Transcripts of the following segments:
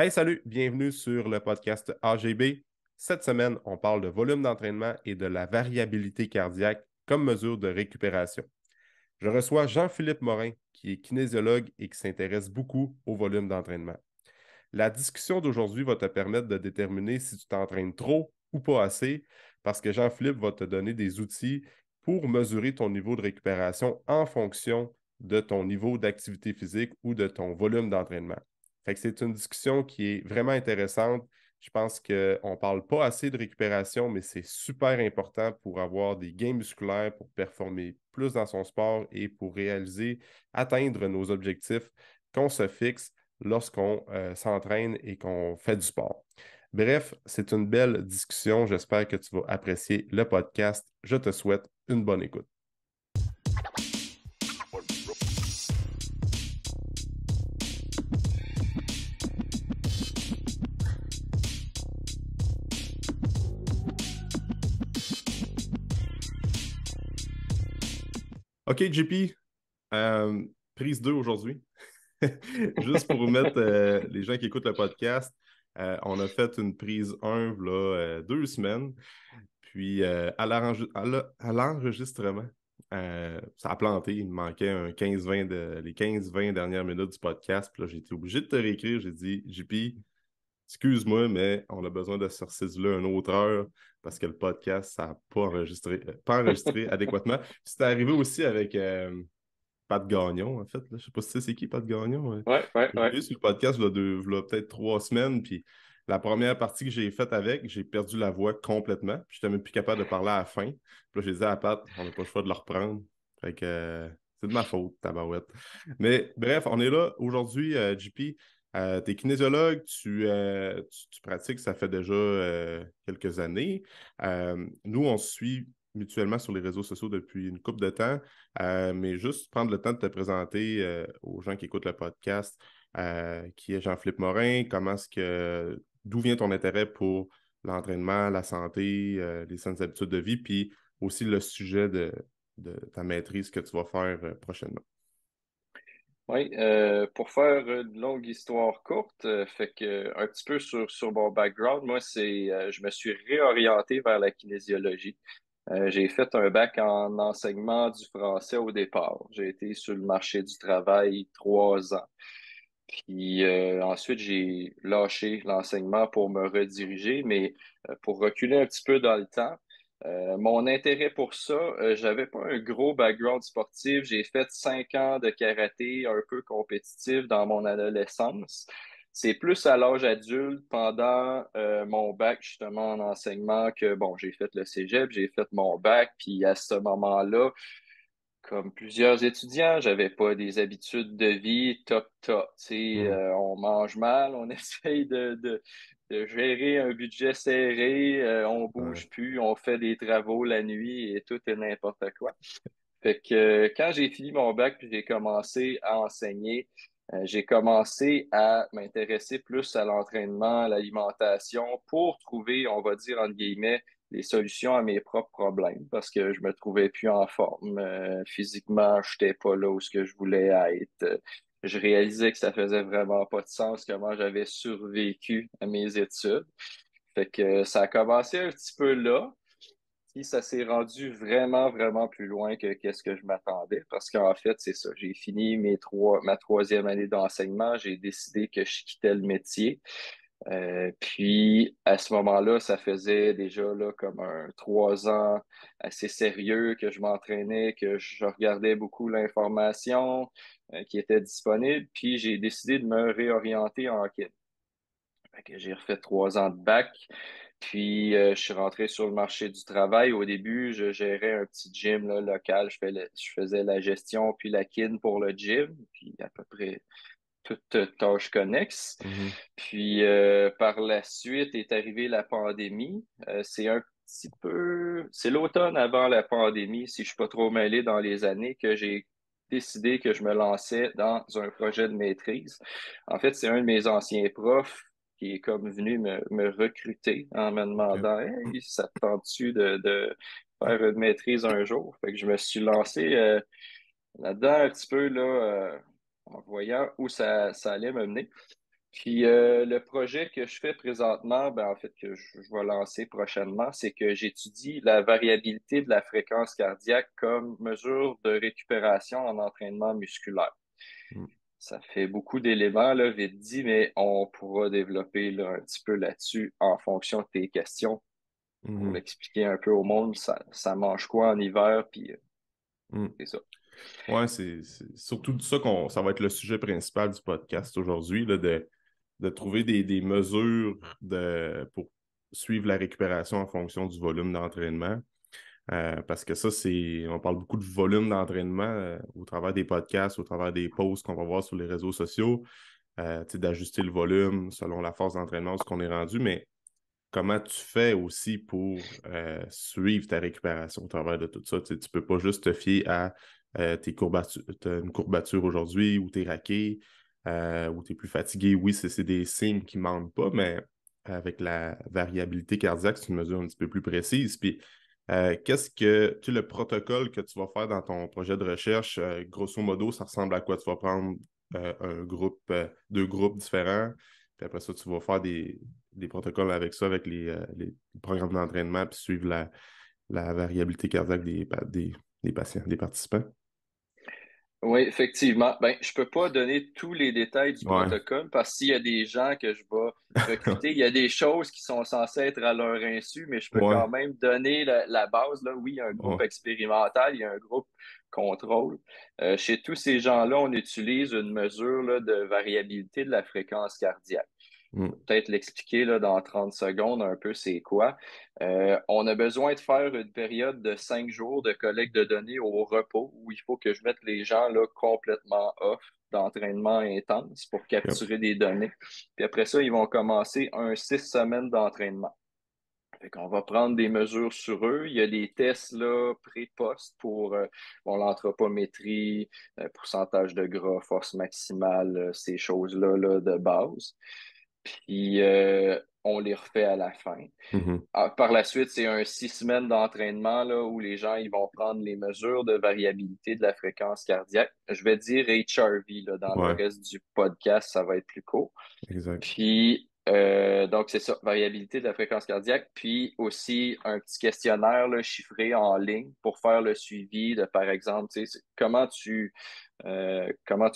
Hey, salut, bienvenue sur le podcast AGB. Cette semaine, on parle de volume d'entraînement et de la variabilité cardiaque comme mesure de récupération. Je reçois Jean-Philippe Morin, qui est kinésiologue et qui s'intéresse beaucoup au volume d'entraînement. La discussion d'aujourd'hui va te permettre de déterminer si tu t'entraînes trop ou pas assez, parce que Jean-Philippe va te donner des outils pour mesurer ton niveau de récupération en fonction de ton niveau d'activité physique ou de ton volume d'entraînement. Fait que c'est une discussion qui est vraiment intéressante. Je pense qu'on ne parle pas assez de récupération, mais c'est super important pour avoir des gains musculaires, pour performer plus dans son sport et pour atteindre nos objectifs qu'on se fixe lorsqu'on s'entraîne et qu'on fait du sport. Bref, c'est une belle discussion. J'espère que tu vas apprécier le podcast. Je te souhaite une bonne écoute. OK, JP, euh, prise 2 aujourd'hui. Juste pour mettre les gens qui écoutent le podcast, on a fait une prise 1 là, 2 semaines. Puis à l'enregistrement, ça a planté. Il me manquait les 15-20 dernières minutes du podcast. Puis là, j'ai été obligé de te réécrire. J'ai dit, JP, excuse-moi, mais on a besoin de se ressaisir une autre heure parce que le podcast, ça n'a pas enregistré adéquatement. Puis c'est arrivé aussi avec Pat Gagnon, en fait. Là. Je ne sais pas si tu sais c'est qui Pat Gagnon. Ouais, ouais, Je ouais. l'ai eu sur le podcast là, peut-être 3 semaines. Puis la première partie que j'ai faite avec, j'ai perdu la voix complètement. Puis j'étais même plus capable de parler à la fin. Puis là, j'ai dit à Pat, on n'a pas le choix de le reprendre. Fait que c'est de ma faute, tabarouette. Mais bref, on est là aujourd'hui, JP. Tu es kinésiologue, tu pratiques, ça fait déjà quelques années. Nous, on se suit mutuellement sur les réseaux sociaux depuis une couple de temps. Mais juste prendre le temps de te présenter aux gens qui écoutent le podcast, qui est Jean-Philippe Morin, d'où vient ton intérêt pour l'entraînement, la santé, les saines habitudes de vie, puis aussi le sujet de ta maîtrise que tu vas faire prochainement. Oui, pour faire une longue histoire courte, fait que un petit peu sur mon background, moi je me suis réorienté vers la kinésiologie. J'ai fait un bac en enseignement du français au départ. J'ai été sur le marché du travail 3 ans. Puis ensuite, j'ai lâché l'enseignement pour me rediriger, mais pour reculer un petit peu dans le temps, mon intérêt pour ça, j'avais pas un gros background sportif. J'ai fait 5 ans de karaté un peu compétitif dans mon adolescence. C'est plus à l'âge adulte, pendant mon bac justement en enseignement, que bon, j'ai fait le cégep, j'ai fait mon bac, puis à ce moment-là, comme plusieurs étudiants, j'avais pas des habitudes de vie top top. Tu sais, Mhm. on mange mal, on essaye de gérer un budget serré, on Ouais. bouge plus, on fait des travaux la nuit et tout et n'importe quoi. Fait que quand j'ai fini mon bac puis j'ai commencé à enseigner, j'ai commencé à m'intéresser plus à l'entraînement, à l'alimentation pour trouver, on va dire entre guillemets, des solutions à mes propres problèmes parce que je me trouvais plus en forme. Physiquement, je n'étais pas là où ce que je voulais être. Je réalisais que ça faisait vraiment pas de sens comment j'avais survécu à mes études. Fait que ça a commencé un petit peu là. Puis ça s'est rendu vraiment, vraiment plus loin que qu'est-ce que je m'attendais. Parce qu'en fait, c'est ça. J'ai fini ma troisième année d'enseignement. J'ai décidé que je quittais le métier. Puis à ce moment-là, ça faisait déjà là comme 3 ans assez sérieux que je m'entraînais, que je regardais beaucoup l'information qui était disponible. Puis j'ai décidé de me réorienter en kiné. Fait que j'ai refait 3 ans de bac. Puis, je suis rentré sur le marché du travail. Au début, je gérais un petit gym là, local. Je faisais la gestion puis la kin pour le gym, puis à peu près toutes tâches connexes. Mhm. Puis, par la suite est arrivée la pandémie. C'est l'automne avant la pandémie, si je suis pas trop mêlé dans les années, que j'ai décidé que je me lançais dans un projet de maîtrise. En fait, c'est un de mes anciens profs qui est comme venu me recruter en me OK. demandant, Hey, ça te tente-tu de faire une maîtrise un jour? Fait que je me suis lancé là-dedans un petit peu là, en voyant où ça allait me mener. Puis le projet que je fais présentement, ben, en fait, que je vais lancer prochainement, c'est que j'étudie la variabilité de la fréquence cardiaque comme mesure de récupération en entraînement musculaire. Mm. Ça fait beaucoup d'éléments, là, vite dit, mais on pourra développer là, un petit peu là-dessus en fonction de tes questions pour Mhm. l'expliquer un peu au monde. Ça mange quoi en hiver, puis Mm. c'est ça. Ouais, c'est surtout ça ça va être le sujet principal du podcast aujourd'hui, là, de trouver des mesures pour suivre la récupération en fonction du volume d'entraînement. Parce que ça, on parle beaucoup de volume d'entraînement au travers des podcasts, au travers des posts qu'on va voir sur les réseaux sociaux, tu sais, d'ajuster le volume selon la force d'entraînement, ce qu'on est rendu, mais comment tu fais aussi pour suivre ta récupération au travers de tout ça? Tu ne peux pas juste te fier à tes courbatures, t'as une courbature aujourd'hui ou t'es raqué ou t'es plus fatigué. Oui, c'est des signes qui ne mentent pas, mais avec la variabilité cardiaque, c'est une mesure un petit peu plus précise. Puis, le protocole que tu vas faire dans ton projet de recherche, grosso modo, ça ressemble à quoi? Tu vas prendre deux groupes différents, puis après ça, tu vas faire des protocoles avec ça, avec les programmes d'entraînement, puis suivre la variabilité cardiaque des patients, des participants. Oui, effectivement. Ben, je peux pas donner tous les détails du Ouais. protocole parce que s'il y a des gens que je vais recruter, il y a des choses qui sont censées être à leur insu, mais je peux Ouais. quand même donner la base. Là. Oui, il y a un groupe Ouais. expérimental, il y a un groupe contrôle. Chez tous ces gens-là, on utilise une mesure là, de variabilité de la fréquence cardiaque. Mm. Peut-être l'expliquer là, dans 30 secondes un peu c'est quoi. On a besoin de faire une période de 5 jours de collecte de données au repos où il faut que je mette les gens là, complètement off d'entraînement intense pour Yep. capturer des données. Puis après ça, ils vont commencer un 6 semaines d'entraînement. Fait qu'on va prendre des mesures sur eux. Il y a des tests là, pré-post pour bon, l'anthropométrie, pourcentage de gras, force maximale, ces choses-là là, de base. Puis on les refait à la fin. Mhm. Par la suite, c'est un 6 semaines d'entraînement là, où les gens ils vont prendre les mesures de variabilité de la fréquence cardiaque. Je vais dire HRV là, dans le Ouais, reste du podcast, ça va être plus court. exact. Puis, donc, c'est ça, variabilité de la fréquence cardiaque, puis aussi un petit questionnaire là, chiffré en ligne pour faire le suivi de, par exemple, tu sais, comment tu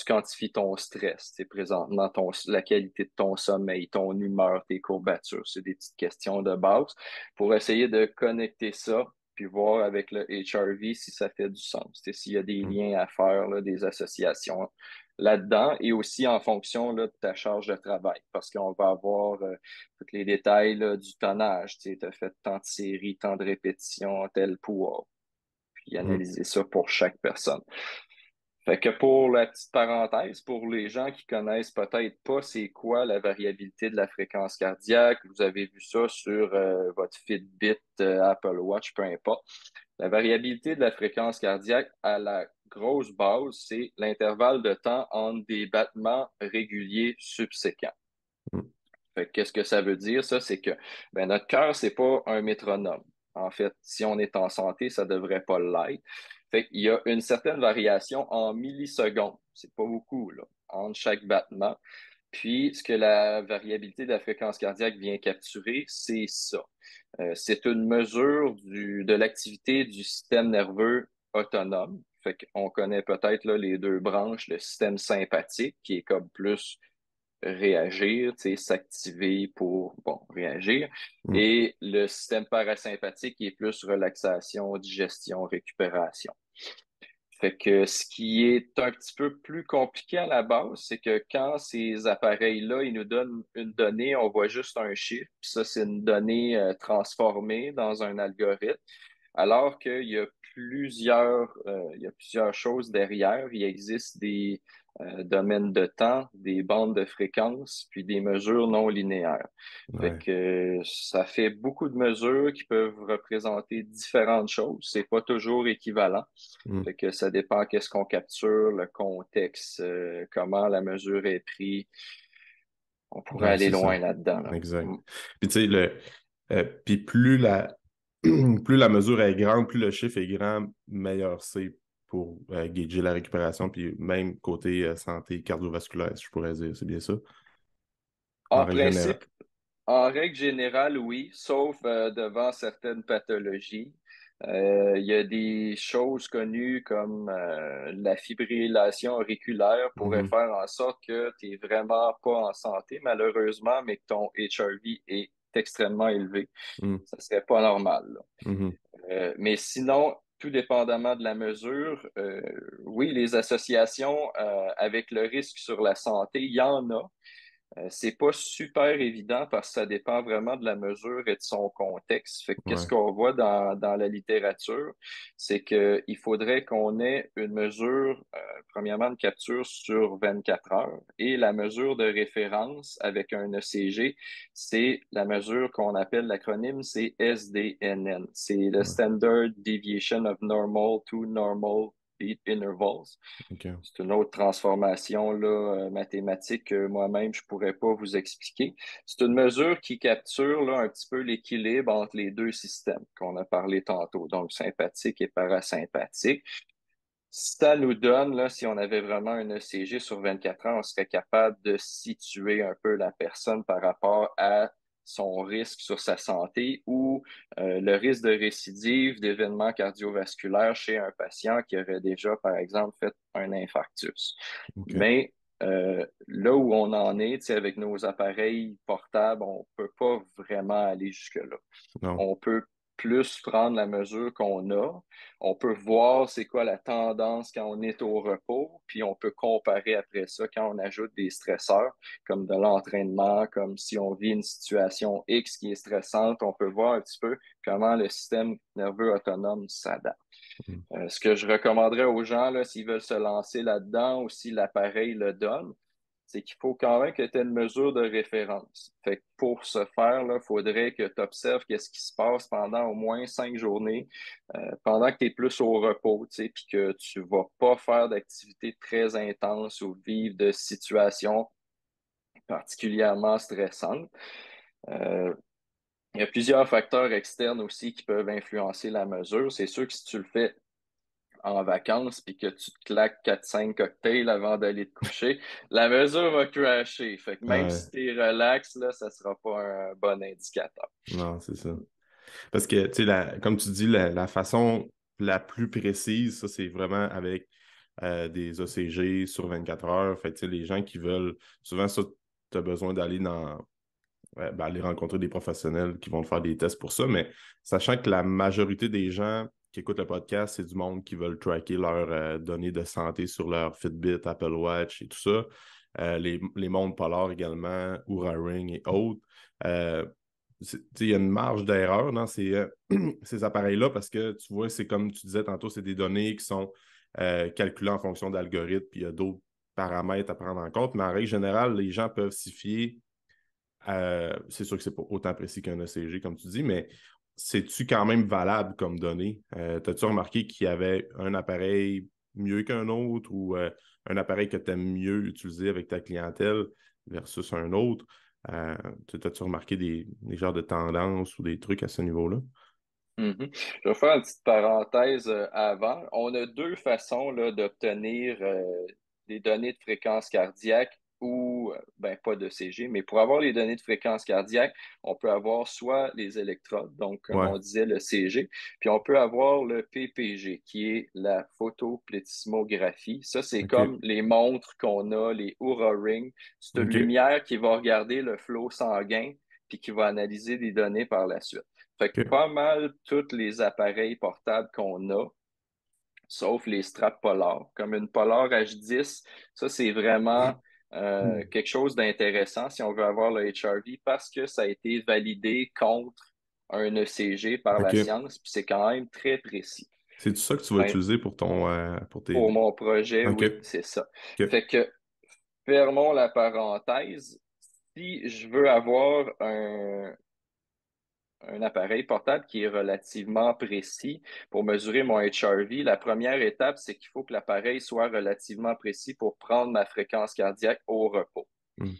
quantifies ton stress, tu sais, présentement, la qualité de ton sommeil, ton humeur, tes courbatures. C'est des petites questions de base pour essayer de connecter ça, puis voir avec le HRV si ça fait du sens, tu sais, s'il y a des Mm. liens à faire, là, des associations là-dedans et aussi en fonction là, de ta charge de travail parce qu'on va avoir tous les détails là, du tonnage. Tu as fait tant de séries, tant de répétitions, tel poids, puis Mm. analyser ça pour chaque personne. Fait que pour la petite parenthèse, pour les gens qui connaissent peut-être pas c'est quoi la variabilité de la fréquence cardiaque, vous avez vu ça sur votre Fitbit, Apple Watch, peu importe. La variabilité de la fréquence cardiaque à la grosse base, c'est l'intervalle de temps entre des battements réguliers subséquents. Mm. Fait que qu'est-ce que ça veut dire? Ça, c'est que ben, notre cœur, c'est pas un métronome. En fait, si on est en santé, ça devrait pas l'être. Fait qu'il y a une certaine variation en millisecondes. C'est pas beaucoup, là, entre chaque battement. Puis, ce que la variabilité de la fréquence cardiaque vient capturer, c'est ça. C'est une mesure de l'activité du système nerveux autonome. Fait qu'on connaît peut-être là, les deux branches, le système sympathique, qui est comme plus réagir, tu sais, s'activer pour, bon, réagir, Mm. et le système parasympathique qui est plus relaxation, digestion, récupération. Fait que ce qui est un petit peu plus compliqué à la base, c'est que quand ces appareils-là, ils nous donnent une donnée, on voit juste un chiffre, puis ça, c'est une donnée transformée dans un algorithme, alors il y a plusieurs choses derrière. Il existe des domaines de temps, des bandes de fréquences, puis des mesures non linéaires. Fait Ouais. que ça fait beaucoup de mesures qui peuvent représenter différentes choses. C'est pas toujours équivalent. Mm. Fait que ça dépend qu'est-ce qu'on capture, le contexte, comment la mesure est prise. On pourrait Ouais, aller c'est ça. loin là-dedans, là. Exact. Puis tu sais, puis plus la mesure est grande, plus le chiffre est grand, meilleur c'est pour gager la récupération, puis même côté santé cardiovasculaire, si je pourrais dire. C'est bien ça? En En règle générale. principe, en règle générale, oui, sauf devant certaines pathologies. Il y a des choses connues comme la fibrillation auriculaire pourrait Mhm, faire en sorte que tu n'es vraiment pas en santé, malheureusement, mais que ton HRV est extrêmement élevé. mhm, Ça serait pas normal, là. mhm. Mais sinon, tout dépendamment de la mesure, oui, les associations avec le risque sur la santé, il y en a. C'est pas super évident parce que ça dépend vraiment de la mesure et de son contexte. Fait que qu'est-ce Ouais, qu'on voit dans la littérature, c'est qu'il faudrait qu'on ait une mesure, premièrement, une capture sur 24 heures et la mesure de référence avec un ECG, c'est la mesure qu'on appelle l'acronyme, c'est SDNN. C'est le ouais, Standard Deviation of Normal to Normal Beat Intervals. OK. C'est une autre transformation là, mathématique que moi-même, je ne pourrais pas vous expliquer. C'est une mesure qui capture là, un petit peu l'équilibre entre les deux systèmes qu'on a parlé tantôt, donc sympathique et parasympathique. Ça nous donne, là, si on avait vraiment un ECG sur 24 heures, on serait capable de situer un peu la personne par rapport à son risque sur sa santé ou le risque de récidive d'événements cardiovasculaires chez un patient qui aurait déjà, par exemple, fait un infarctus. OK. Mais là où on en est, tu sais, avec nos appareils portables, on peut pas vraiment aller jusque-là. Non. On peut plus prendre la mesure qu'on a. On peut voir c'est quoi la tendance quand on est au repos, puis on peut comparer après ça quand on ajoute des stresseurs, comme de l'entraînement, comme si on vit une situation X qui est stressante, on peut voir un petit peu comment le système nerveux autonome s'adapte. Mhm. Ce que je recommanderais aux gens, là, s'ils veulent se lancer là-dedans ou si l'appareil le donne, c'est qu'il faut quand même que tu aies une mesure de référence. Fait que pour ce faire, il faudrait que tu observes qu'est-ce qui se passe pendant au moins 5 journées, pendant que tu es plus au repos, tu sais, puis que tu vas pas faire d'activités très intenses ou vivre de situations particulièrement stressantes. Euh, il y a plusieurs facteurs externes aussi qui peuvent influencer la mesure. C'est sûr que si tu le fais en vacances puis que tu te claques 4 5 cocktails avant d'aller te coucher, la mesure va crasher. Fait que même Ouais. si tu es relax, là, ça sera pas un bon indicateur. Non, c'est ça. Parce que, tu sais, comme tu dis, la façon la plus précise, ça, c'est vraiment avec des ECG sur 24 heures. Fait que, tu sais, les gens qui veulent, souvent, ça, tu as besoin d'aller aller rencontrer des professionnels qui vont te faire des tests pour ça. Mais sachant que la majorité des gens qui écoutent le podcast, c'est du monde qui veulent tracker leurs données de santé sur leur Fitbit, Apple Watch et tout ça. Les montres polaires également, Oura Ring et autres. Euh, il y a une marge d'erreur dans ces appareils-là parce que tu vois, c'est comme tu disais tantôt, c'est des données qui sont calculées en fonction d'algorithmes, puis il y a d'autres paramètres à prendre en compte. Mais en règle générale, les gens peuvent s'y fier. C'est sûr que c'est pas autant précis qu'un ECG, comme tu dis, mais c'est-tu quand même valable comme données? T'as-tu remarqué qu'il y avait un appareil mieux qu'un autre ou un appareil que tu aimes mieux utiliser avec ta clientèle versus un autre? T'as-tu remarqué des genres de tendances ou des trucs à ce niveau-là? Mhm. Je vais faire une petite parenthèse avant. On a deux façons là, d'obtenir des données de fréquence cardiaque ou, ben, pas de CG, mais pour avoir les données de fréquence cardiaque, on peut avoir soit les électrodes, donc comme Ouais, on disait, le CG, puis on peut avoir le PPG, qui est la photoplétismographie. Ça, c'est OK. comme les montres qu'on a, les Oura Ring. C'est une OK. lumière qui va regarder le flot sanguin, puis qui va analyser des données par la suite. Fait que OK. pas mal tous les appareils portables qu'on a, sauf les straps Polar. Comme une Polar H10, ça, c'est vraiment quelque chose d'intéressant si on veut avoir le HRV parce que ça a été validé contre un ECG par la OK. science, puis c'est quand même très précis. C'est ça que tu vas Ben, utiliser pour pour tes. pour mon projet, OK. oui, c'est ça. OK. Fait que, fermons la parenthèse. Si je veux avoir un appareil portable qui est relativement précis pour mesurer mon HRV. La première étape, c'est qu'il faut que l'appareil soit relativement précis pour prendre ma fréquence cardiaque au repos. Hmm.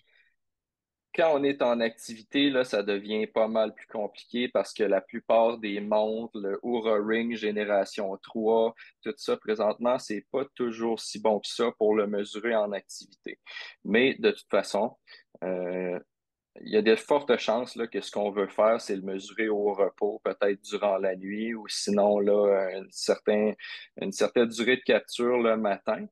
Quand on est en activité, là, ça devient pas mal plus compliqué parce que la plupart des montres, le Oura Ring Génération 3, tout ça présentement, c'est pas toujours si bon que ça pour le mesurer en activité. Mais de toute façon, euh, il y a de fortes chances là, que ce qu'on veut faire, c'est le mesurer au repos, peut-être durant la nuit, ou sinon là, une certaine durée de capture le matin.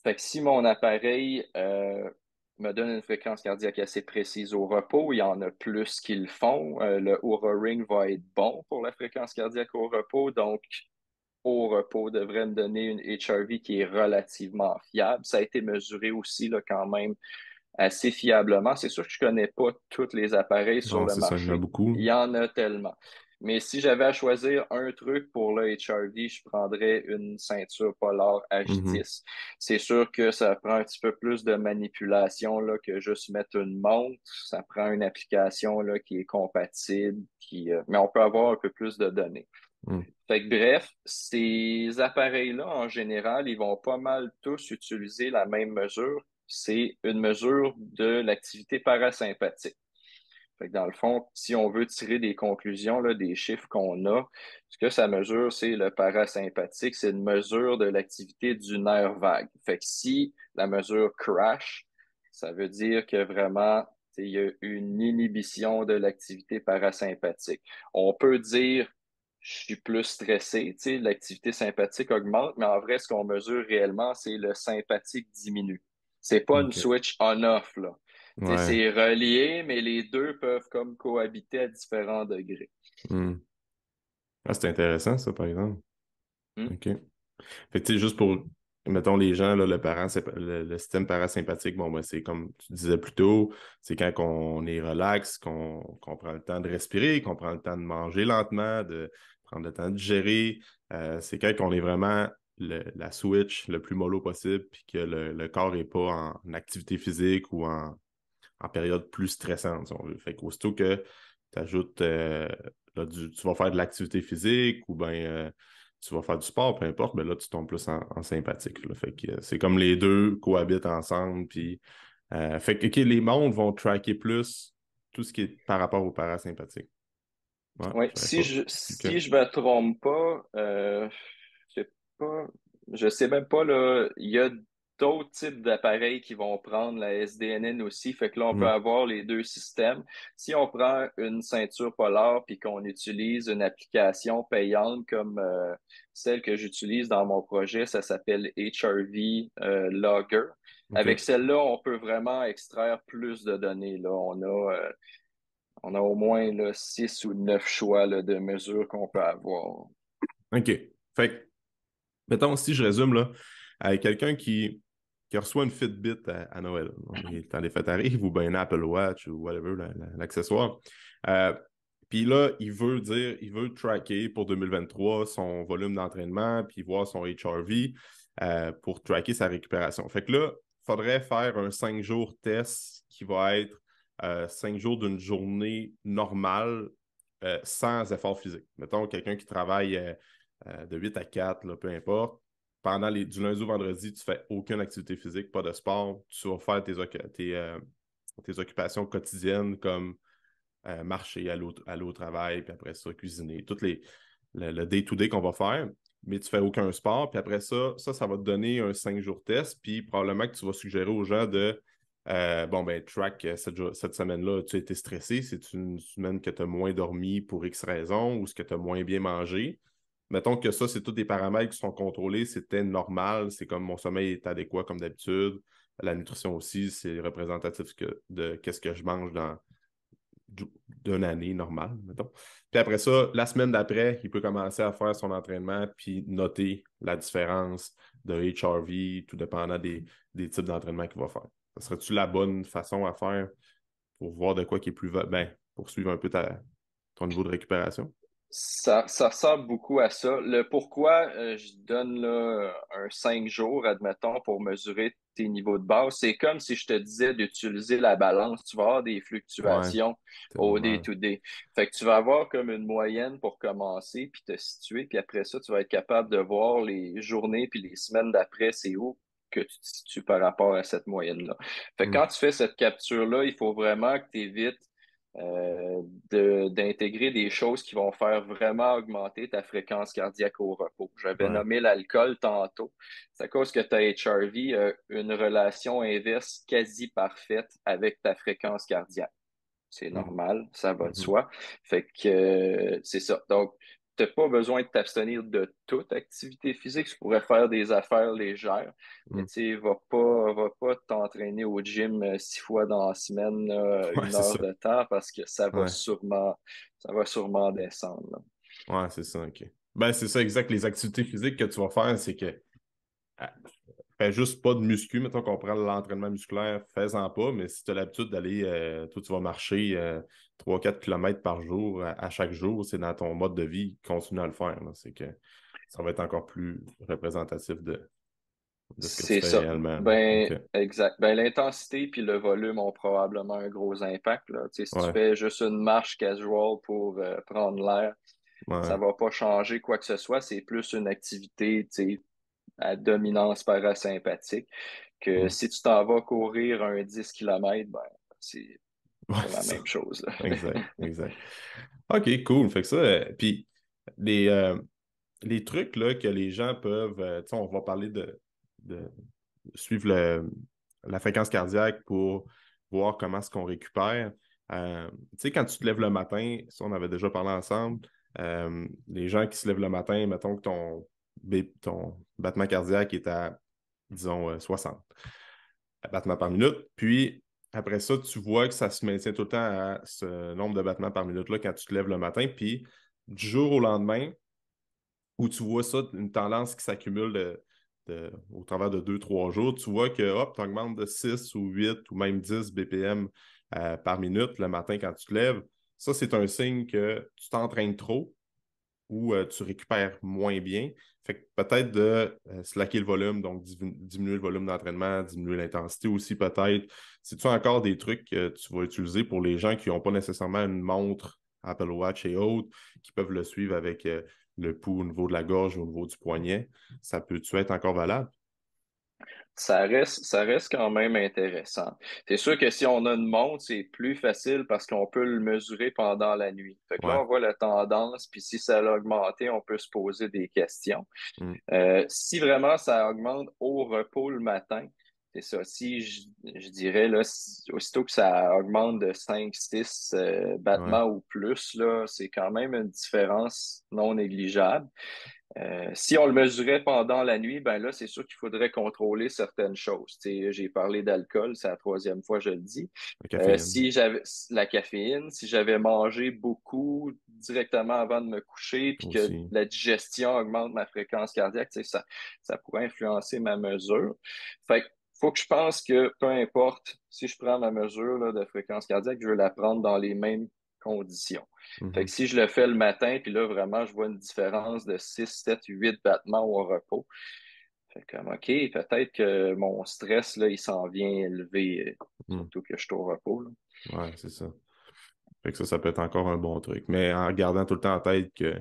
Fait que si mon appareil me donne une fréquence cardiaque assez précise au repos, il y en a plus qui le font. Le Oura Ring va être bon pour la fréquence cardiaque au repos, donc au repos devrait me donner une HRV qui est relativement fiable. Ça a été mesuré aussi là, quand même assez fiablement. C'est sûr que je connais pas tous les appareils sur Non, le c'est ça, il y en a marché. beaucoup. Il y en a tellement. Mais si j'avais à choisir un truc pour le HRV, je prendrais une ceinture Polar Mhm. H10. C'est sûr que ça prend un petit peu plus de manipulation là, que juste mettre une montre. Ça prend une application là, qui est compatible, mais on peut avoir un peu plus de données. Mhm. Fait que bref, ces appareils-là, en général, ils vont pas mal tous utiliser la même mesure. C'est une mesure de l'activité parasympathique. Fait que dans le fond, si on veut tirer des conclusions, là, des chiffres qu'on a, ce que ça mesure, c'est le parasympathique, c'est une mesure de l'activité du nerf vague. Fait que si la mesure crash, ça veut dire que vraiment, il y a une inhibition de l'activité parasympathique. On peut dire, je suis plus stressé, l'activité sympathique augmente, mais en vrai, ce qu'on mesure réellement, c'est le sympathique diminue. C'est pas une OK. switch on-off, là. Ouais. C'est relié, mais les deux peuvent comme cohabiter à différents degrés. Hmm. Ah, c'est intéressant, ça, par exemple. Hmm? OK. Fait que, tu sais, juste pour, mettons, les gens, là, le système parasympathique, bon, ben, c'est comme tu disais plus tôt, c'est quand on est relax, qu'on prend le temps de respirer, qu'on prend le temps de manger lentement, de prendre le temps de digérer. C'est quand on est vraiment la switch le plus mollo possible, puis que le corps n'est pas en activité physique ou en période plus stressante, si on veut. Fait qu'aussitôt que tu ajoutes, tu vas faire de l'activité physique ou bien tu vas faire du sport, peu importe, ben là, tu tombes plus en sympathique. Là. Fait que c'est comme les deux cohabitent ensemble. Puis, fait que OK, les mondes vont tracker plus tout ce qui est par rapport au parasympathique. Ouais, Oui, je savais pas. OK. si je me trompe pas, je sais pas, je sais même pas, là, il y a d'autres types d'appareils qui vont prendre la SDNN aussi, fait que là, on peut Hmm. avoir les deux systèmes. Si on prend une ceinture polaire puis qu'on utilise une application payante comme celle que j'utilise dans mon projet, ça s'appelle HRV Logger. Avec OK. celle-là, on peut vraiment extraire plus de données. Là, on a au moins là, 6 ou 9 choix là, de mesures qu'on peut avoir. OK. Fait que, mettons, si je résume, là, avec quelqu'un qui reçoit une Fitbit à Noël, le temps des fêtes arrive, ou bien un Apple Watch, ou whatever, l'accessoire. Euh, Puis là, il veut tracker pour 2023 son volume d'entraînement, puis voir son HRV pour tracker sa récupération. Fait que là, il faudrait faire un 5 jours test qui va être 5 jours d'une journée normale sans effort physique. Mettons, quelqu'un qui travaille de 8 à 4, là, peu importe. Du lundi au vendredi, tu fais aucune activité physique, pas de sport. Tu vas faire tes occupations quotidiennes comme marcher, aller au travail, puis après ça, cuisiner. Le day-to-day qu'on va faire, mais tu fais aucun sport. Puis après ça va te donner un 5 jours test. Puis probablement que tu vas suggérer aux gens de bon, ben, track cette semaine-là, tu as été stressé. C'est une semaine que tu as moins dormi pour X raison ou ce que tu as moins bien mangé. Mettons que ça, c'est tous des paramètres qui sont contrôlés, c'était normal, c'est comme mon sommeil est adéquat comme d'habitude. La nutrition aussi, c'est représentatif de qu'est-ce que je mange d'une année normale, mettons. Puis après ça, la semaine d'après, il peut commencer à faire son entraînement puis noter la différence de HRV, tout dépendant des types d'entraînement qu'il va faire. Ça serait-tu la bonne façon à faire pour voir de quoi qui est ben, pour suivre un peu ton niveau de récupération? Ça ressemble beaucoup à ça. Le pourquoi je donne là, un 5 jours, admettons, pour mesurer tes niveaux de base, c'est comme si je te disais d'utiliser la balance. Tu vas avoir des Ouais, fluctuations c'est au normal. day-to-day. Fait que tu vas avoir comme une moyenne pour commencer, puis te situer, puis après ça, tu vas être capable de voir les journées puis les semaines d'après, c'est où que tu te situes par rapport à cette moyenne-là. Fait que Hmm. quand tu fais cette capture-là, il faut vraiment que tu évites d'intégrer des choses qui vont faire vraiment augmenter ta fréquence cardiaque au repos. J'avais Ouais. nommé l'alcool tantôt. C'est à cause que tu as HRV, une relation inverse quasi parfaite avec ta fréquence cardiaque. C'est Mm. normal, ça va de Mhm. soi. Fait que c'est ça. Donc, tu n'as pas besoin de t'abstenir de toute activité physique. Tu pourrais faire des affaires légères, mais Mm. tu sais, va pas t'entraîner au gym 6 fois dans la semaine, Ouais, une c'est heure ça. de temps, parce que Ouais. ça va sûrement descendre, là. Ouais, c'est ça, OK. Ben, c'est ça, exact. Les activités physiques que tu vas faire, c'est que fais juste pas de muscu. Mettons qu'on prend l'entraînement musculaire, fais-en pas, mais si tu as l'habitude d'aller, toi, tu vas marcher 3-4 km par jour à chaque jour, c'est dans ton mode de vie, continue à le faire, là. C'est que ça va être encore plus représentatif de ce que tu C'est fais ça. réellement, là. Ben, OK. exact. Ben, l'intensité puis le volume ont probablement un gros impact, là. Tu sais, si tu Ouais. fais juste une marche casual pour prendre l'air, ça Ouais. va pas changer quoi que ce soit. C'est plus une activité, tu sais, à dominance parasympathique que Mm. si tu t'en vas courir un 10 km, ben, c'est Ouais, pas la c'est même ça. chose, là. Exact, exact. OK, cool. Fait que ça, puis les, les trucs là, que les gens peuvent, tu sais, on va parler de suivre la fréquence cardiaque pour voir comment est-ce qu'on récupère. Tu sais, quand tu te lèves le matin, ça, on avait déjà parlé ensemble, les gens qui se lèvent le matin, mettons que ton battement cardiaque est à, disons, 60 battements par minute, puis après ça, tu vois que ça se maintient tout le temps à ce nombre de battements par minute-là quand tu te lèves le matin, puis du jour au lendemain, où tu vois ça, une tendance qui s'accumule au travers de 2-3 jours, tu vois que hop, tu augmentes de 6 ou 8 ou même 10 BPM par minute le matin quand tu te lèves. Ça, c'est un signe que tu t'entraînes trop ou tu récupères moins bien. Fait que peut-être de slacker le volume, donc diminuer le volume d'entraînement, diminuer l'intensité aussi peut-être. C'est-tu encore des trucs que tu vas utiliser pour les gens qui n'ont pas nécessairement une montre Apple Watch et autres, qui peuvent le suivre avec le pouls au niveau de la gorge ou au niveau du poignet? Ça peut-tu être encore valable? Ça reste quand même intéressant. C'est sûr que si on a une montre, c'est plus facile parce qu'on peut le mesurer pendant la nuit. Fait que là, Ouais. on voit la tendance, puis si ça a augmenté, on peut se poser des questions. Mm. Si vraiment ça augmente au repos le matin, c'est ça. Si je dirais, là, aussitôt que ça augmente de 5-6 Ouais. battements ou plus, là, c'est quand même une différence non négligeable. Si on le mesurait pendant la nuit, ben là, c'est sûr qu'il faudrait contrôler certaines choses. Tu sais, j'ai parlé d'alcool, c'est la troisième fois que je le dis. La caféine Si j'avais la caféine, si j'avais mangé beaucoup directement avant de me coucher, puis que aussi. la digestion augmente ma fréquence cardiaque, tu sais, ça pourrait influencer ma mesure. Fait que faut que je pense que peu importe si je prends ma mesure là, de fréquence cardiaque, je veux la prendre dans les mêmes conditions. Fait que Mhm. si je le fais le matin, puis là, vraiment, je vois une différence de 6 7 8 battements au repos. Fait comme, OK, peut-être que mon stress, là, il s'en vient élevé, Mm. surtout que je suis au repos, là. Ouais, c'est ça. Fait que ça peut être encore un bon truc. Mais en gardant tout le temps en tête que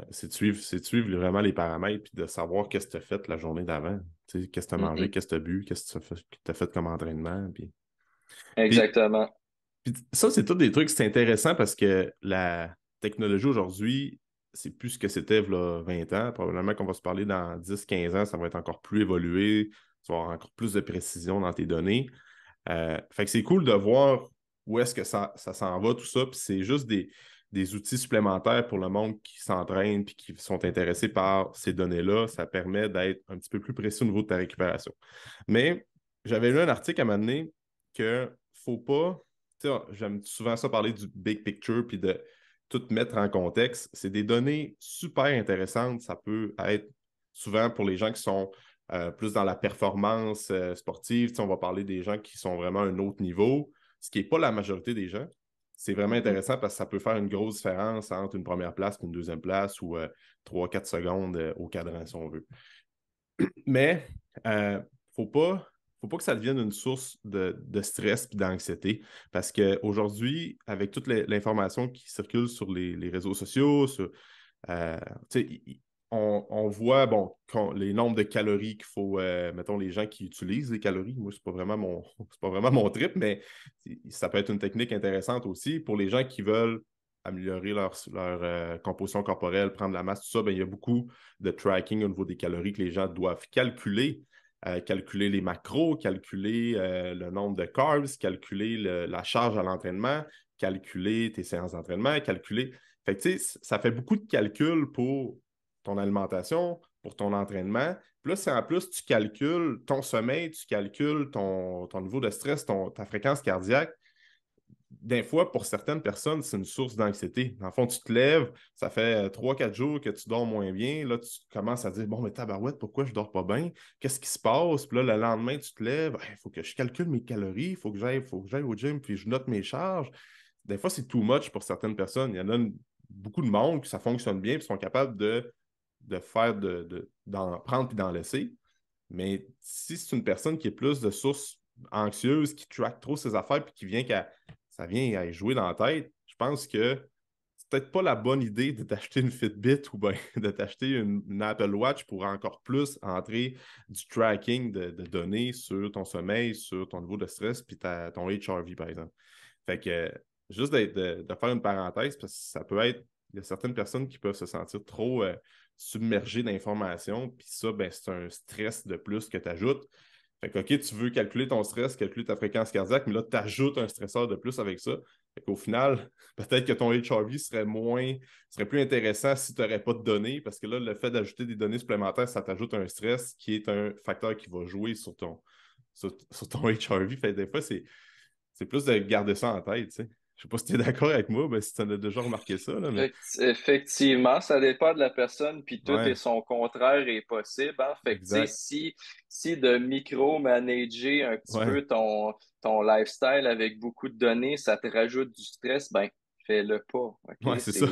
c'est de suivre vraiment les paramètres puis de savoir qu'est-ce que tu as fait la journée d'avant. Tu sais, qu'est-ce que tu as mangé, Mhm. qu'est-ce que tu as bu, qu'est-ce que tu as fait comme entraînement. Puis, Exactement. puis ça, c'est tous des trucs, c'est intéressant parce que la technologie aujourd'hui, c'est plus ce que c'était il y a 20 ans. Probablement qu'on va se parler dans 10-15 ans, ça va être encore plus évolué. Tu vas avoir encore plus de précision dans tes données. Fait que c'est cool de voir où est-ce que ça s'en va, tout ça. Puis c'est juste des outils supplémentaires pour le monde qui s'entraîne et qui sont intéressés par ces données-là. Ça permet d'être un petit peu plus précis au niveau de ta récupération. Mais j'avais lu un article à un moment donné que faut pas. Tu sais, j'aime souvent ça parler du big picture puis de tout mettre en contexte. C'est des données super intéressantes. Ça peut être souvent pour les gens qui sont plus dans la performance sportive. Tu sais, on va parler des gens qui sont vraiment à un autre niveau, ce qui n'est pas la majorité des gens. C'est vraiment Mhm. intéressant parce que ça peut faire une grosse différence entre une première place et une deuxième place ou 3-4 secondes au cadran, si on veut. Mais euh, faut pas, faut pas que ça devienne une source de stress et d'anxiété parce qu'aujourd'hui, avec toute l'information qui circule sur les réseaux sociaux, tu sais, on voit, bon, les nombres de calories qu'il faut, mettons, les gens qui utilisent les calories, moi, c'est pas vraiment c'est pas vraiment mon trip, mais ça peut être une technique intéressante aussi pour les gens qui veulent améliorer leur composition corporelle, prendre la masse, tout ça, bien, il y a beaucoup de tracking au niveau des calories que les gens doivent calculer. Calculer les macros, calculer le nombre de carbs, calculer la charge à l'entraînement, calculer tes séances d'entraînement, calculer. Fait que, tu sais, ça fait beaucoup de calculs pour ton alimentation, pour ton entraînement. Puis là, c'est en plus, tu calcules ton sommeil, tu calcules ton niveau de stress, ta fréquence cardiaque. Des fois, pour certaines personnes, c'est une source d'anxiété. Dans le fond, tu te lèves, ça fait 3, 4 jours que tu dors moins bien. Là, tu commences à dire, bon, mais tabarouette, pourquoi je dors pas bien? Qu'est-ce qui se passe? Puis là, le lendemain, tu te lèves, il faut que je calcule mes calories, il faut que j'aille au gym, puis je note mes charges. Des fois, c'est too much pour certaines personnes. Il y en a beaucoup de monde qui ça fonctionne bien, puis sont capables de faire, d'en prendre puis d'en laisser. Mais si c'est une personne qui est plus de source anxieuse, qui traque trop ses affaires, puis ça vient à y jouer dans la tête, je pense que c'est peut-être pas la bonne idée de t'acheter une Fitbit ou bien de t'acheter une Apple Watch pour encore plus entrer du tracking de données sur ton sommeil, sur ton niveau de stress, puis ton HRV, par exemple. Fait que juste de faire une parenthèse, parce que ça peut être, il y a certaines personnes qui peuvent se sentir trop submergées d'informations, puis ça, ben, c'est un stress de plus que tu ajoutes. Fait que, OK, tu veux calculer ton stress, calculer ta fréquence cardiaque, mais là, tu ajoutes un stresseur de plus avec ça. Fait qu'au final, peut-être que ton HRV serait plus intéressant si tu n'aurais pas de données, parce que là, le fait d'ajouter des données supplémentaires, ça t'ajoute un stress qui est un facteur qui va jouer sur ton HRV. Fait que des fois, c'est plus de garder ça en tête, tu sais. Je sais pas si tu es d'accord avec moi, mais si tu en as déjà remarqué ça, là, mais Effectivement, ça dépend de la personne, puis tout et ouais, son contraire est possible, hein. Fait que, tu sais, exact. si de micro-manager un petit Ouais, peu ton lifestyle avec beaucoup de données, ça te rajoute du stress, ben, fais-le pas, OK? ouais, c'est ça.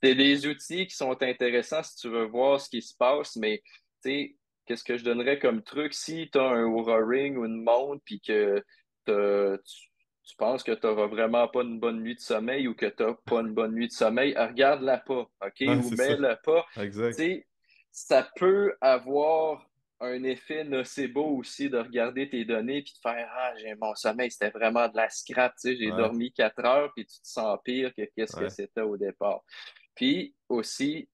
C'est des outils qui sont intéressants si tu veux voir ce qui se passe, mais, tu sais, qu'est-ce que je donnerais comme truc? Si tu as un Oura Ring ou une montre, puis que tu penses que tu n'auras vraiment pas une bonne nuit de sommeil ou que tu n'as pas une bonne nuit de sommeil, regarde-la pas, OK? Ouais, Ou c'est ça. mets-la pas. Tu Exact. sais, ça peut avoir un effet nocebo aussi de regarder tes données puis de faire Ah, mon sommeil, c'était vraiment de la scrap, tu sais, j'ai Ouais, dormi 4 heures puis tu te sens pire que qu'est-ce que ouais. c'était au départ. Puis aussi,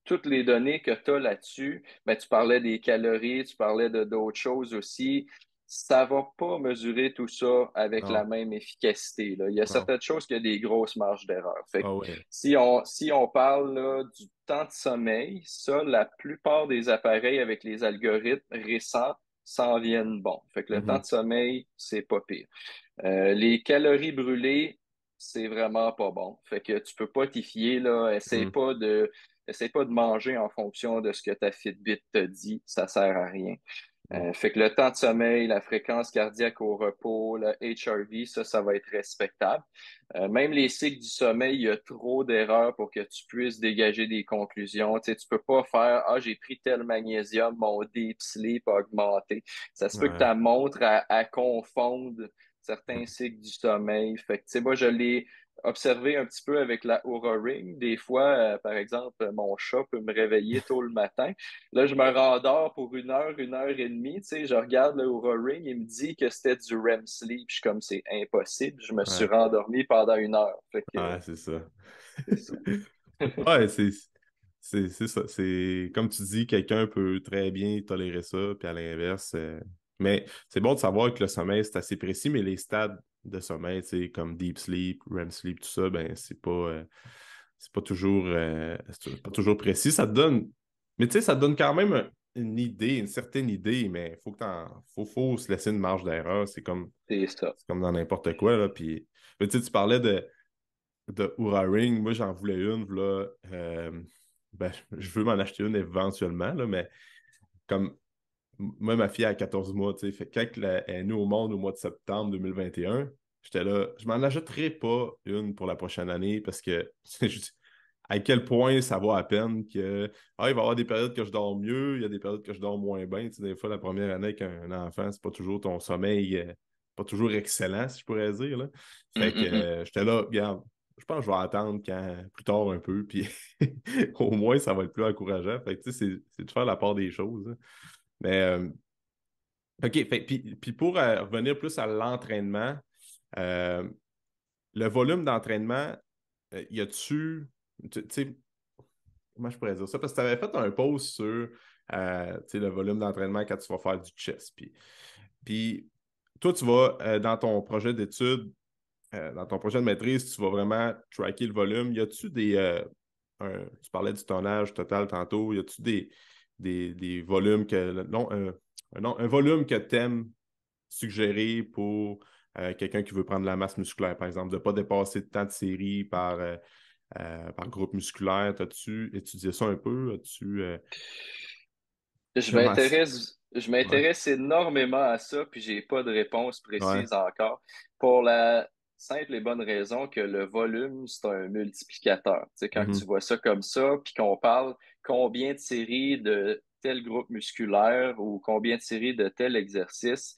toutes les données que tu as là-dessus, ben, tu parlais des calories, tu parlais de d'autres choses aussi. Ça va pas mesurer tout ça avec la Non, même efficacité, là. Il y a non. certaines choses qui ont des grosses marges d'erreur. Fait que Ah ouais. si on parle là, du temps de sommeil, ça, la plupart des appareils avec les algorithmes récents s'en viennent bons. Fait que le temps Mhm, de sommeil, c'est pas pire. Les calories brûlées, c'est vraiment pas bon. Fait que tu peux pas t'y fier, là. mhm. Essaie pas de manger en fonction de ce que ta Fitbit te dit. Ça sert à rien. Non. Fait que le temps de sommeil, la fréquence cardiaque au repos, le HRV, ça va être respectable. Même les cycles du sommeil, il y a trop d'erreurs pour que tu puisses dégager des conclusions. Tu sais, tu peux pas faire, ah, j'ai pris tel magnésium, mon deep sleep a augmenté. Ça se peut que Ouais. ta montre à confondre certains cycles du sommeil. Fait que, tu sais, moi, je l'ai observé un petit peu avec la Oura Ring. Des fois, par exemple, mon chat peut me réveiller tôt le matin. Là, je me rendors pour 1 heure et demie. Tu sais, je regarde le Oura Ring, il me dit que c'était du REM sleep. Je suis comme, c'est impossible. Je me suis Ouais. rendormi pendant 1 heure. Fait que, Ouais, c'est ça. c'est ça. Ouais, c'est ça. C'est comme tu dis, quelqu'un peut très bien tolérer ça, puis à l'inverse. Mais c'est bon de savoir que le sommeil, c'est assez précis, mais les stades de sommeil, comme deep sleep, REM sleep, tout ça, ben c'est pas toujours précis. Ça te donne. Mais tu sais, ça te donne quand même une idée, une certaine idée, mais il faut faut se laisser une marge d'erreur. C'est ça. C'est comme dans n'importe quoi, là. Puis, mais tu sais, tu parlais de Oura Ring. Moi, j'en voulais une, là. Ben, je veux m'en acheter une éventuellement, là, mais comme moi, ma fille a 14 mois, tu sais, fait que quand elle est née au monde au mois de septembre 2021, j'étais là, je m'en achèterai pas une pour la prochaine année parce que à quel point ça vaut à peine que il va y avoir des périodes que je dors mieux, il y a des périodes que je dors moins bien. Tu sais, des fois, la première année avec un enfant, c'est pas toujours ton sommeil, pas toujours excellent, si je pourrais dire, là. Hum, Fait que hum, hum. j'étais là, regarde. je pense que je vais attendre plus tard un peu, puis au moins, ça va être plus encourageant. Fait que, tu sais, c'est de faire la part des choses, hein. Mais, OK, puis pour revenir plus à l'entraînement, euh, le volume d'entraînement, y a-tu, tu sais, comment je pourrais dire ça? Parce que tu avais fait un post sur tu sais, le volume d'entraînement quand tu vas faire du chess. Puis toi, tu vas, dans ton projet d'études, dans ton projet de maîtrise, tu vas vraiment tracker le volume. Y a-tu tu parlais du tonnage total tantôt, y a-tu des volumes non, un volume que tu aimes suggérer pour quelqu'un qui veut prendre la masse musculaire, par exemple, de ne pas dépasser de temps de série par groupe musculaire? As-tu étudié ça un peu? As-tu comment ça? Je Ouais. m'intéresse énormément à ça, puis j'ai pas de réponse Ouais. précise encore, pour la simple et bonne raison que le volume, c'est un multiplicateur. Tu sais, quand tu Mhm. vois ça comme ça, puis qu'on parle combien de séries de tel groupe musculaire ou combien de séries de tel exercice,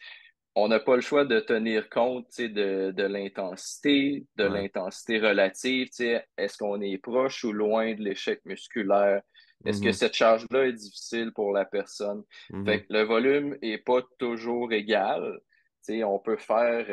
on n'a pas le choix de tenir compte, tu sais, de Ouais. l'intensité relative. Tu sais, est-ce qu'on est proche ou loin de l'échec musculaire? Est-ce que Mhm. cette charge-là est difficile pour la personne? Fait Mhm. que le volume est pas toujours égal. Tu sais, on peut faire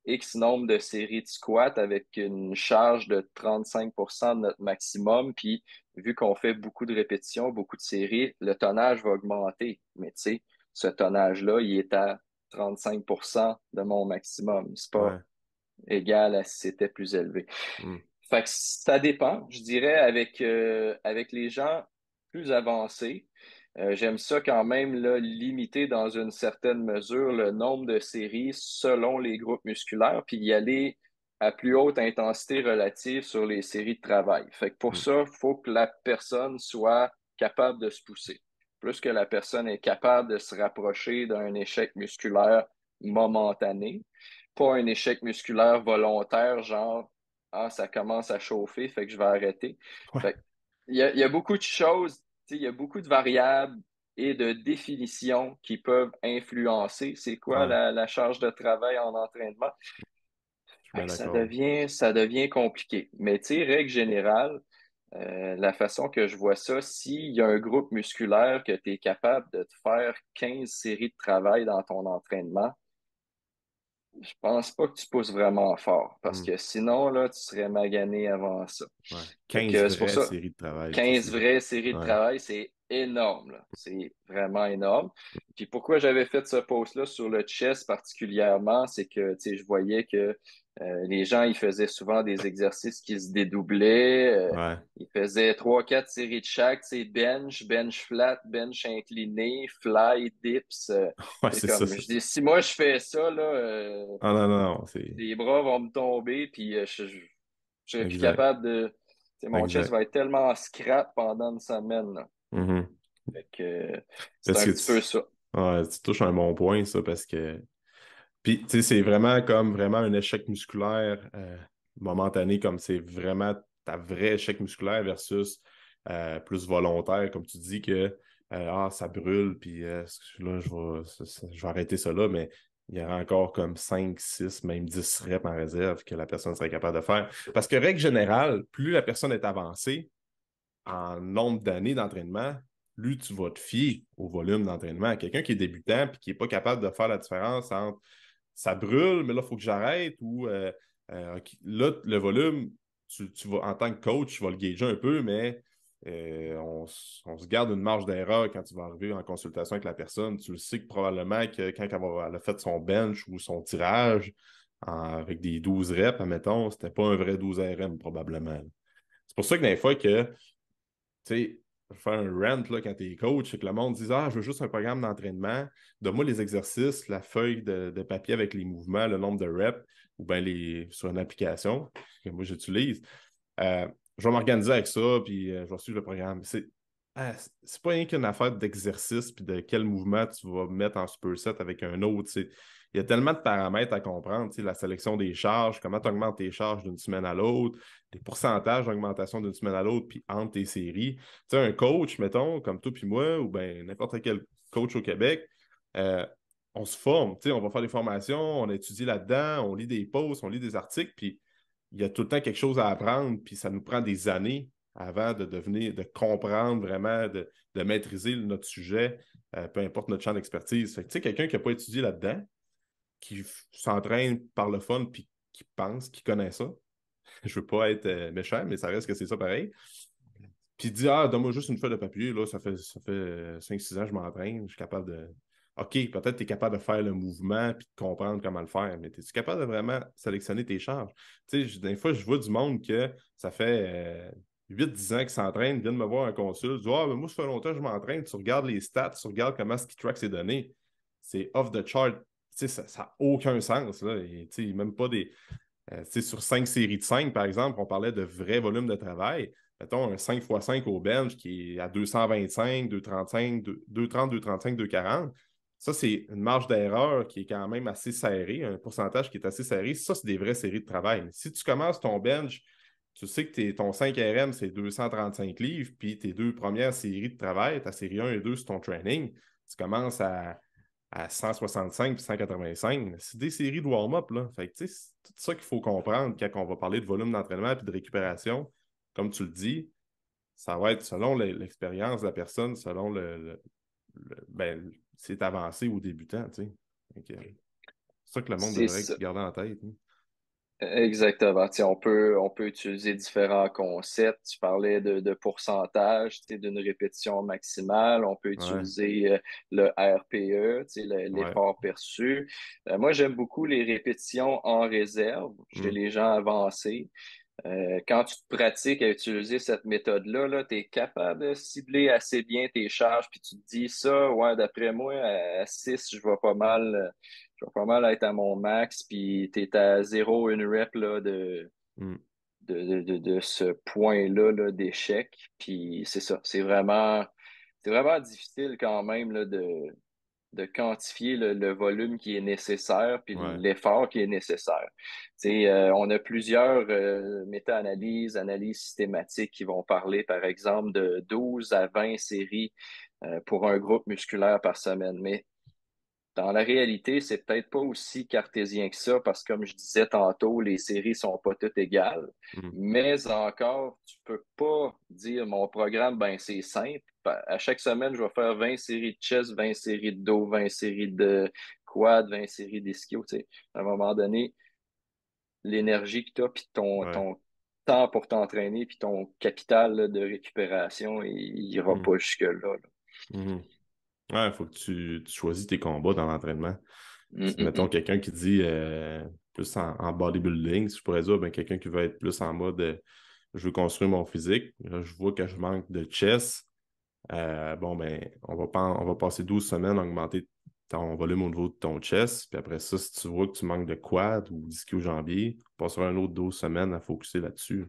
X nombre de séries de squats avec une charge de 35% de notre maximum, puis vu qu'on fait beaucoup de répétitions, beaucoup de séries, le tonnage va augmenter. Mais tu sais, ce tonnage-là, il est à 35% de mon maximum. C'est pas Ouais. égal à si c'était plus élevé. Mhm. Fait que ça dépend, je dirais, avec les gens plus avancés. J'aime ça quand même là, limiter dans une certaine mesure le nombre de séries selon les groupes musculaires, puis y aller à plus haute intensité relative sur les séries de travail. Fait que pour Mhm. ça, il faut que la personne soit capable de se pousser. Plus que la personne est capable de se rapprocher d'un échec musculaire momentané, pas un échec musculaire volontaire, genre ah, ça commence à chauffer, fait que je vais arrêter. Ouais. Fait que il y a beaucoup de choses, tu sais, il y a beaucoup de variables et de définitions qui peuvent influencer c'est quoi Ouais. la charge de travail en entraînement. Je suis Fait bien que d'accord. ça devient compliqué. Mais tu sais, règle générale, la façon que je vois ça, s'il y a un groupe musculaire que tu es capable de te faire 15 séries de travail dans ton entraînement, je pense pas que tu pousses vraiment fort parce Mhm. que sinon, là, tu serais magané avant ça. Ouais. Fait 15 que c'est pour vraies ça, séries de travail, tu sais, 15 vraies séries de ouais. travail, c'est énorme, là. C'est vraiment énorme. Puis pourquoi j'avais fait ce post-là sur le chess particulièrement, c'est que, tu sais, je voyais que les gens, ils faisaient souvent des exercices qui se dédoublaient. Ouais. Ils faisaient trois, quatre séries de chaque, tu sais, bench, bench flat, bench incliné, fly, dips. Ouais, C'est c'est ça, comme, c'est je ça. dis, si moi je fais ça, là, Ah non, non, non, c'est les bras vont me tomber, puis je serais plus exact. capable de. Tu sais, mon chest Exact. va être tellement scrap pendant une semaine, là. Mhm. Fait que c'est Parce un que petit peu ça. ouais, tu touches un bon point, ça, parce que puis, tu sais, c'est vraiment comme vraiment un échec musculaire momentané, comme c'est vraiment ta vraie échec musculaire versus plus volontaire, comme tu dis que ça brûle, puis là, je vais arrêter ça là, mais il y aura encore comme 5 6 même 10 reps en réserve que la personne serait capable de faire. Parce que, règle générale, plus la personne est avancée en nombre d'années d'entraînement, plus tu vas te fier au volume d'entraînement. Quelqu'un qui est débutant et qui n'est pas capable de faire la différence entre ça brûle, mais là, il faut que j'arrête ou là, le volume, tu vas, en tant que coach, tu vas le gager un peu, mais on se garde une marge d'erreur quand tu vas arriver en consultation avec la personne. Tu le sais que probablement que quand elle a fait son bench ou son tirage avec des 12 reps, admettons, c'était pas un vrai 12 RM probablement. C'est pour ça que des fois que tu sais, faire un rant là, quand tu es coach, c'est que le monde dit ah, je veux juste un programme d'entraînement, donne-moi les exercices, la feuille de papier avec les mouvements, le nombre de reps, ou bien sur une application que moi j'utilise. Euh, je vais m'organiser avec ça, puis je vais suivre le programme. C'est pas rien qu'une affaire d'exercice, puis de quel mouvement tu vas mettre en superset avec un autre. Il y a tellement de paramètres à comprendre, la sélection des charges, comment tu augmentes tes charges d'une semaine à l'autre, les pourcentages d'augmentation d'une semaine à l'autre, puis entre tes séries. Un coach, mettons, comme toi puis moi, ou bien n'importe quel coach au Québec, euh, on se forme, on va faire des formations, on étudie là-dedans, on lit des posts, on lit des articles, puis il y a tout le temps quelque chose à apprendre, puis ça nous prend des années avant de comprendre vraiment, de maîtriser notre sujet, peu importe notre champ d'expertise. Fait que, tu sais, quelqu'un qui n'a pas étudié là-dedans, qui s'entraîne par le fun, puis qui pense, qui connaît ça. Je veux pas être méchant, mais ça reste que c'est ça pareil. Puis il dit, ah, donne-moi juste une feuille de papier, là, ça fait 5-6 ans que je m'entraîne, je suis capable de. OK, peut-être que tu es capable de faire le mouvement puis de comprendre comment le faire, mais es-tu capable de vraiment sélectionner tes charges? Tu sais, des fois, je vois du monde que ça fait 8-10 ans qu'ils s'entraînent, ils viennent me voir un consul, ils disent, ah, mais moi, ça fait longtemps que je m'entraîne, tu regardes les stats, tu regardes comment ce qui track ses données. C'est off the chart. Tu sais, ça n'a aucun sens, là. Et, tu sais, même pas des. Sur 5 séries de 5, par exemple, on parlait de vrai volume de travail. Mettons un 5x5 au bench qui est à 225, 235, 230, 235, 240. Ça, c'est une marge d'erreur qui est quand même assez serrée, un pourcentage qui est assez serré. Ça, c'est des vraies séries de travail. Mais si tu commences ton bench, tu sais que ton 5RM, c'est 235 livres, puis tes deux premières séries de travail, ta série 1 et 2 sur ton training, tu commences à 165 puis 185. C'est des séries de warm-up, là. Fait que, tu sais, c'est tout ça qu'il faut comprendre quand on va parler de volume d'entraînement et de récupération. Comme tu le dis, ça va être selon l'expérience de la personne, selon si c'est avancé ou débutant, tu sais. C'est ça que le monde C'est devrait ça. garder en tête, hein. Exactement. Tu sais, on peut utiliser différents concepts. Tu parlais de pourcentage, tu sais, d'une répétition maximale. On peut Ouais, utiliser le RPE, tu sais, ouais. l'effort perçu. Moi, j'aime beaucoup les répétitions en réserve chez Mm, les gens avancés. Quand tu te pratiques à utiliser cette méthode-là, là, tu es capable de cibler assez bien tes charges, puis tu te dis ça, ouais, d'après moi, à 6, je vais pas mal être à mon max, puis tu es à 0,1 rep là, mm, de ce point-là là, d'échec. Puis c'est ça, c'est vraiment difficile quand même là, de quantifier le volume qui est nécessaire puis ouais. l'effort qui est nécessaire. On a plusieurs méta-analyses, analyses systématiques qui vont parler, par exemple, de 12 à 20 séries pour un groupe musculaire par semaine. Mais dans la réalité, c'est peut-être pas aussi cartésien que ça parce que, comme je disais tantôt, les séries sont pas toutes égales. Mm, Mais encore, tu peux pas dire mon programme, ben c'est simple. À chaque semaine, je vais faire 20 séries de chest, 20 séries de dos, 20 séries de quad, 20 séries d'ischio. Tu sais. À un moment donné, l'énergie que tu as, puis ouais. ton temps pour t'entraîner, puis ton capital là, de récupération, il ira Mm, pas jusque-là. Là. mhm. Ouais, il faut que tu choisis tes combats dans l'entraînement. Hum, hum, Mettons hum. quelqu'un qui dit plus en bodybuilding, si je pourrais dire, ben, quelqu'un qui veut être plus en mode je veux construire mon physique, là, je vois que je manque de chest. Bon, ben, on va passer 12 semaines à augmenter ton volume au niveau de ton chest. Puis après ça, si tu vois que tu manques de quad ou d'ischio-jambier, on passera un autre 12 semaines à focuser là-dessus.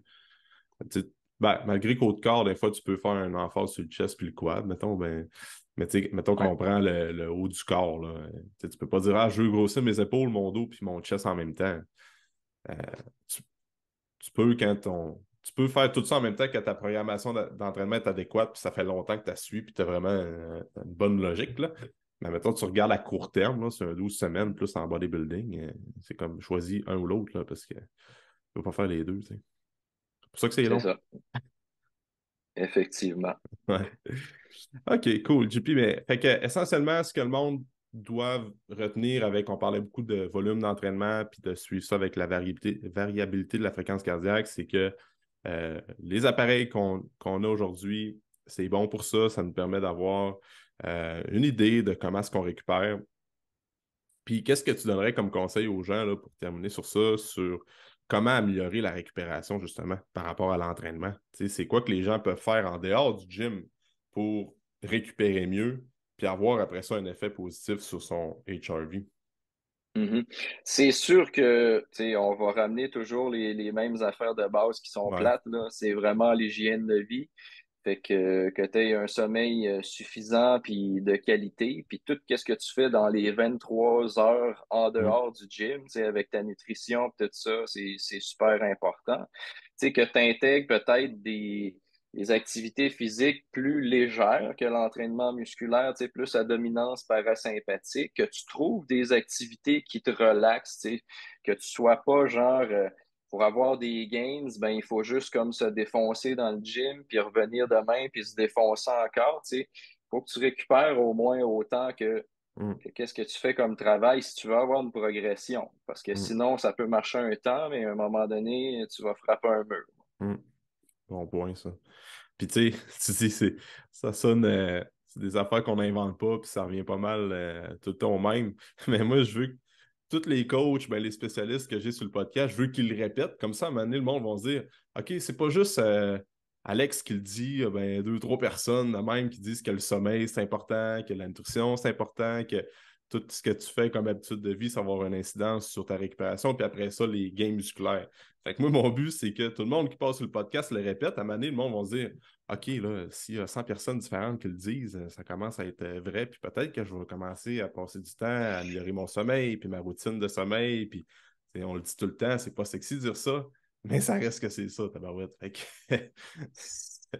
Tu sais, ben, malgré qu'au corps, des fois, tu peux faire un emphase sur le chest puis le quad, mettons, ben, mais tu sais, mettons Ouais, qu'on prend le haut du corps, là. Tu peux pas dire, ah, je veux grossir mes épaules, mon dos puis mon chest en même temps. Euh, tu, tu peux Tu peux faire tout ça en même temps que ta programmation d'entraînement est adéquate, puis ça fait longtemps que tu as suivi, puis tu as vraiment une bonne logique, là. Mais mettons, tu regardes à court terme, là, c'est un 12 semaines plus en bodybuilding, c'est comme choisis un ou l'autre, là, parce que tu peux pas faire les deux, tu sais. C'est pour ça que c'est c'est long. ça, effectivement. Ouais. OK, cool. JP, mais fait que, essentiellement, ce que le monde doit retenir avec, on parlait beaucoup de volume d'entraînement, puis de suivre ça avec la variabilité de la fréquence cardiaque, c'est que les appareils qu'on a aujourd'hui, c'est bon pour ça. Ça nous permet d'avoir une idée de comment est-ce qu'on récupère. Puis qu'est-ce que tu donnerais comme conseil aux gens là, pour terminer sur ça, sur comment améliorer la récupération justement par rapport à l'entraînement? Tu sais, c'est quoi que les gens peuvent faire en dehors du gym pour récupérer mieux, puis avoir après ça un effet positif sur son HRV? Mhm. C'est sûr que, tu sais, on va ramener toujours les mêmes affaires de base qui sont Ouais. plates, là. C'est vraiment l'hygiène de vie. Fait que tu aies un sommeil suffisant puis de qualité, puis tout ce que tu fais dans les 23 heures en Mm. dehors du gym, tu sais, avec ta nutrition, tout ça, c'est super important. Tu sais, que tu intègres peut-être des activités physiques plus légères que l'entraînement musculaire, tu sais, plus à dominance parasympathique, que tu trouves des activités qui te relaxent, tu sais, que tu sois pas genre pour avoir des gains, ben, il faut juste comme se défoncer dans le gym, puis revenir demain, puis se défoncer encore, tu sais. Il faut que tu récupères au moins autant Mm, que qu'est-ce que tu fais comme travail si tu veux avoir une progression. Parce que mm, sinon, ça peut marcher un temps, mais à un moment donné, tu vas frapper un mur. mm. Bon point, ça. Puis tu sais, tu dis, ça sonne, c'est des affaires qu'on n'invente pas, puis ça revient pas mal tout le temps au même. Mais moi, je veux que tous les coachs, ben, les spécialistes que j'ai sur le podcast, je veux qu'ils le répètent. Comme ça, à un moment donné, le monde va se dire, OK, c'est pas juste Alex qui le dit, ben, deux, trois personnes de même qui disent que le sommeil, c'est important, que la nutrition, c'est important, que tout ce que tu fais comme habitude de vie, ça va avoir une incidence sur ta récupération, puis après ça, les gains musculaires. Fait que moi, mon but, c'est que tout le monde qui passe sur le podcast le répète. À un moment donné, le monde va se dire, OK, là, s'il y a 100 personnes différentes qui le disent, ça commence à être vrai, puis peut-être que je vais commencer à passer du temps à améliorer mon sommeil, puis ma routine de sommeil, puis on le dit tout le temps, c'est pas sexy de dire ça, mais ça reste que c'est ça, tabarouette. Fait que...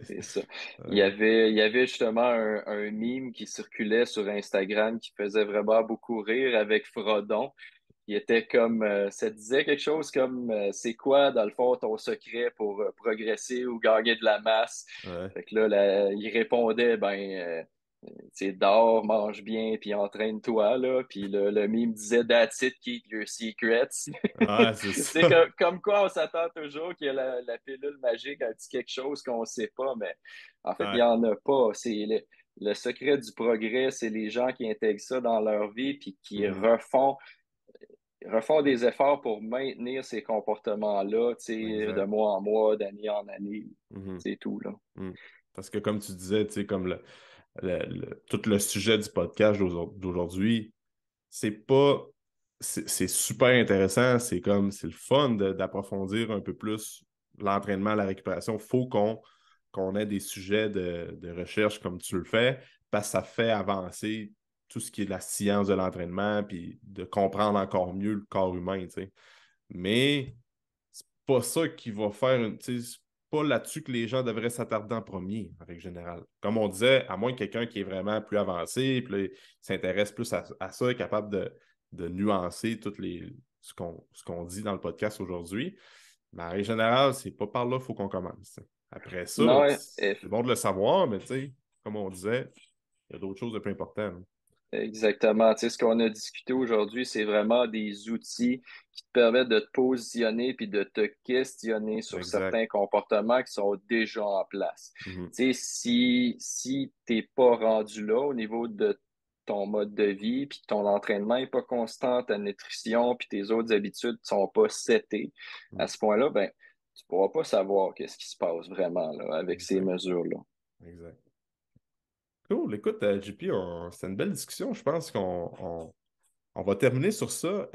C'est ça. Ouais. Il y avait justement un meme qui circulait sur Instagram qui faisait vraiment beaucoup rire avec Frodon. Il était comme, ça disait quelque chose comme, c'est quoi, dans le fond, ton secret pour progresser ou gagner de la masse? Ouais. Fait que il répondait, tu sais, dors, mange bien, puis entraîne-toi, là. Puis le meme disait, that's it, keep your secrets. Ah, c'est C'est ça. comme quoi on s'attend toujours qu'il y ait la pilule magique, un petit quelque chose qu'on ne sait pas, mais en fait, il n'y Ouais. en a pas. Le secret du progrès, c'est les gens qui intègrent ça dans leur vie, puis qui Mhm. refont des efforts pour maintenir ces comportements-là, tu sais, de Exact. mois en mois, d'année en année. Mhm. C'est tout, là. Mhm. Parce que comme tu disais, tu sais, comme tout le sujet du podcast d'aujourd'hui, c'est pas. C'est super intéressant, c'est comme c'est le fun d'approfondir un peu plus l'entraînement, la récupération. Il faut qu'on ait des sujets de recherche comme tu le fais, parce que ça fait avancer tout ce qui est de la science de l'entraînement, puis de comprendre encore mieux le corps humain, tu sais. Mais c'est pas ça qui va faire une. Tu sais, c'est pas là-dessus que les gens devraient s'attarder en premier, en règle générale. Comme on disait, à moins que quelqu'un qui est vraiment plus avancé, puis là, il s'intéresse plus à ça, est capable de nuancer ce qu'on dit dans le podcast aujourd'hui. Mais en règle générale, c'est pas par là qu'il faut qu'on commence. T'sais. Après ça, Non, c'est bon de le savoir, mais tu sais, comme on disait, il y a d'autres choses de plus importantes. exactement. Tu sais, ce qu'on a discuté aujourd'hui, c'est vraiment des outils qui te permettent de te positionner puis de te questionner sur Exact. certains comportements qui sont déjà en place. Mhm. Tu sais, si t'es pas rendu là au niveau de ton mode de vie, puis ton entraînement n'est pas constant, ta nutrition, puis tes autres habitudes ne sont pas setées, à Mhm. ce point-là, ben, tu ne pourras pas savoir qu'est-ce qui se passe vraiment là, avec ces Exact. mesures-là. Exact. Cool. Écoute, JP, c'était une belle discussion. Je pense on va terminer sur ça.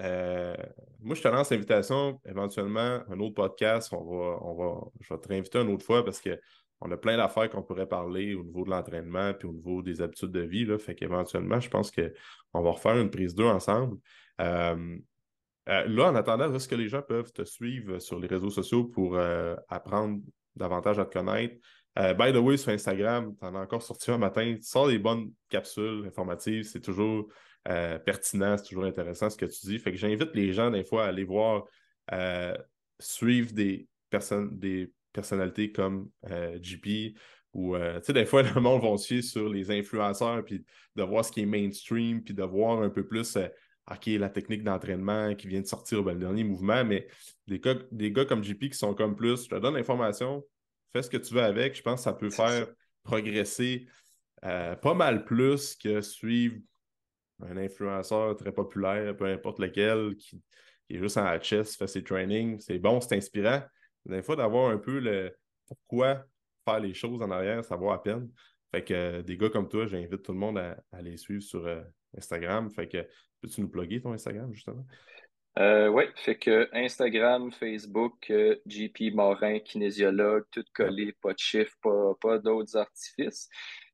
Moi, je te lance l'invitation, éventuellement, un autre podcast. Je vais te réinviter une autre fois parce qu'on a plein d'affaires qu'on pourrait parler au niveau de l'entraînement puis au niveau des habitudes de vie. Là. Fait qu'éventuellement, je pense qu'on va refaire une prise 2 ensemble. Euh, là, en attendant, est-ce que les gens peuvent te suivre sur les réseaux sociaux pour apprendre davantage à te connaître? By the way, sur Instagram, tu en as encore sorti un matin. Tu sors des bonnes capsules informatives. C'est toujours pertinent, c'est toujours intéressant ce que tu dis. Fait que j'invite les gens, des fois, à aller voir, euh, suivre des personnalités comme JP ou, tu sais, des fois, le monde va se fier sur les influenceurs, puis de voir ce qui est mainstream, puis de voir un peu plus. OK, la technique d'entraînement qui vient de sortir, ben, le dernier mouvement, mais des gars comme JP qui sont comme plus, je te donne l'information, fais ce que tu veux avec, je pense que ça peut C'est ça. faire progresser pas mal plus que suivre un influenceur très populaire, peu importe lequel, qui est juste en chest, fait ses trainings. C'est bon, c'est inspirant. Des fois, d'avoir un peu le pourquoi faire les choses en arrière, ça vaut à peine. Fait que des gars comme toi, j'invite tout le monde à les suivre sur Instagram. Fait que peux-tu nous plugger ton Instagram, justement? Oui, fait que Instagram, Facebook, JP Morin, kinésiologue, tout Yep. collé, pas de chiffres, pas d'autres artifices.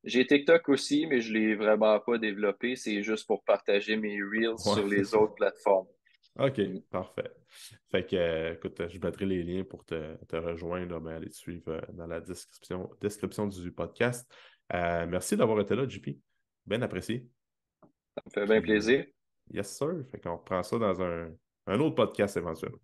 J'ai TikTok aussi, mais je l'ai vraiment pas développé. C'est juste pour partager mes reels Ouais, sur c'est les ça. autres plateformes. OK, Mm. parfait. Fait que, écoute, je mettrai les liens pour te rejoindre, ben, aller te suivre dans la description du podcast. Merci d'avoir été là, JP. Bien apprécié. Ça me fait bien Puis, plaisir. yes, sir. Fait qu'on reprend ça dans un autre podcast éventuellement.